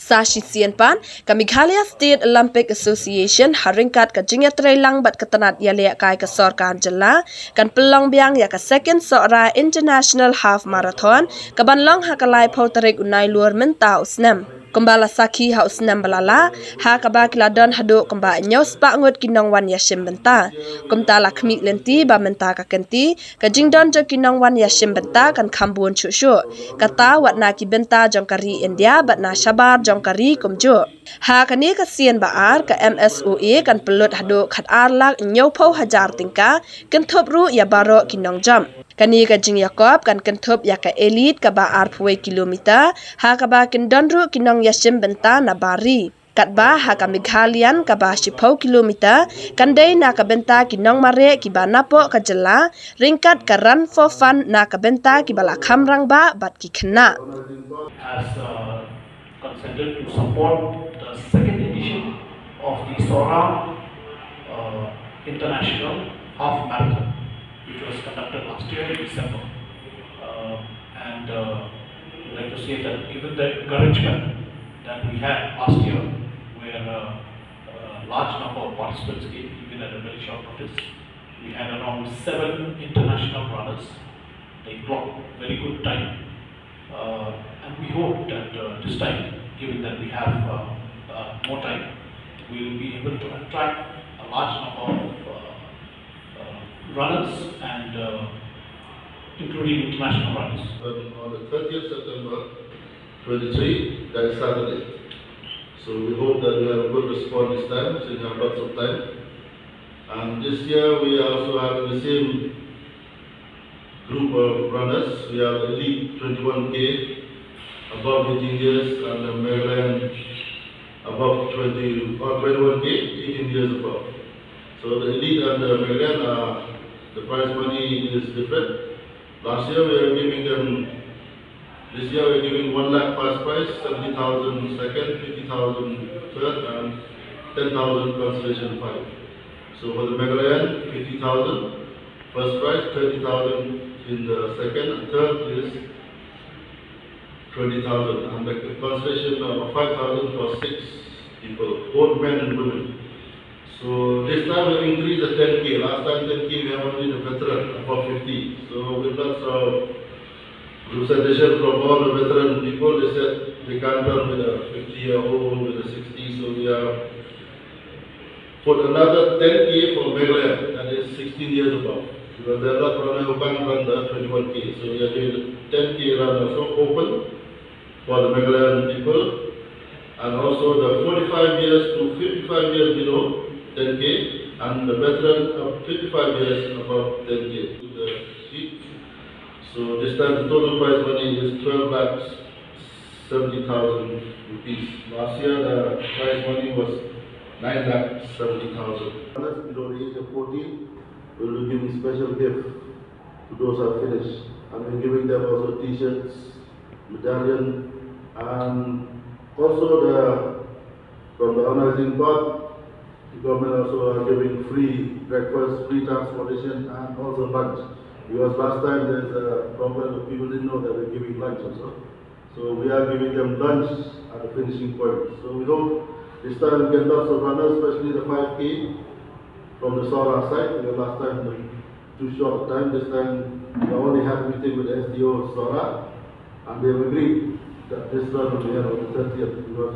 Sashi Sianpan, ka Meghalaya State Olympic Association haringkat ka jingya trailang bat katanat yalek kai ka sorkan jela kan pelong biang ya ka second Sohra International Half Marathon ka banlong hakalai pauterik unai luar menta usnam. Kembala saki ha usnam balala ha ka ba kiladon haduk kemba nyos pa ngut kinong wan yashim benta. Kumta lakmi lenti ba menta ka kenti ka jingdon jo kinong wan yashim benta kan kambun chushu. Kata wat na ki benta jongkari India bat na shabar jongkari kumjo. Ha kani ka sian baar ka MSOA kan pelut haduk khat arlak nyopau hajar tingka kan thop ru ya baro kinong jam. Kani ka jing Yakob kan thop ya ka elite ka baar puai kilometer ha ka ba kindon ru kinong yashim benta na bari. Kat ba ha ka Meghalayan ka ba 10 kilometer kan day na ka benta kinong mare ki ba napo ka jela ringkat ka run for fun na ka benta ki bala khamrang ba bat ki khna. Consented to support the second edition of the Sohra International Half Marathon, which was conducted last year in December. And I'd like to say that given the encouragement that we had last year, where a large number of participants came, even at a very short notice, we had around 7 international runners. They clocked very good time. And we hope that this time, given that we have more time, we will be able to attract a large number of runners and including international runners. On the 30th September 23, that is Saturday. So we hope that we have a good response this time, so we have lots of time. And this year we are also having the same group of runners. We have elite 21K above 18 years and the Meghalaya above 21K, 18 years above. So the elite and the Meghalaya, the prize money is different. Last year we are giving them, this year we are giving 1 lakh first prize, 70,000 second, 50,000 third and 10,000 consolation prize. So for the Meghalaya, 50,000 first prize, 30,000 in the second, and third is 20,000, and the consolation of 5,000 for 6 people, both men and women. So this time we increased the 10K. Last time 10K we have only the veteran above 50. So with lots of representation from all the veteran people, they said they can't run with a 50-year-old, with a 60. So we have put another 10K for Meghalaya, that is 16 years above. Because there are not runners who can't run the 21K. So we are doing the 10K run also open for the Meghalayan people, and also the 45 years to 55 years below 10K, and the veteran of 55 years above 10K to the seat. So this time the total prize money is 12 lakhs 70,000 rupees. Last year the prize money was 9 lakhs 70,000. Below the age of 14, we will be giving special gift to those who are finished, and we're giving them also t-shirts, medallion, and also from the organizing part, the government also are giving free breakfast, free transportation, and also lunch. Because last time there's a problem that people didn't know that we're giving lunch also. So we are giving them lunch at the finishing point. So we hope this time we get lots of runners, especially the 5K from the Sohra side. Because last time too short time. This time we are only had a meeting with SDO Sohra, and they've agreed that this run will be held on the 30th.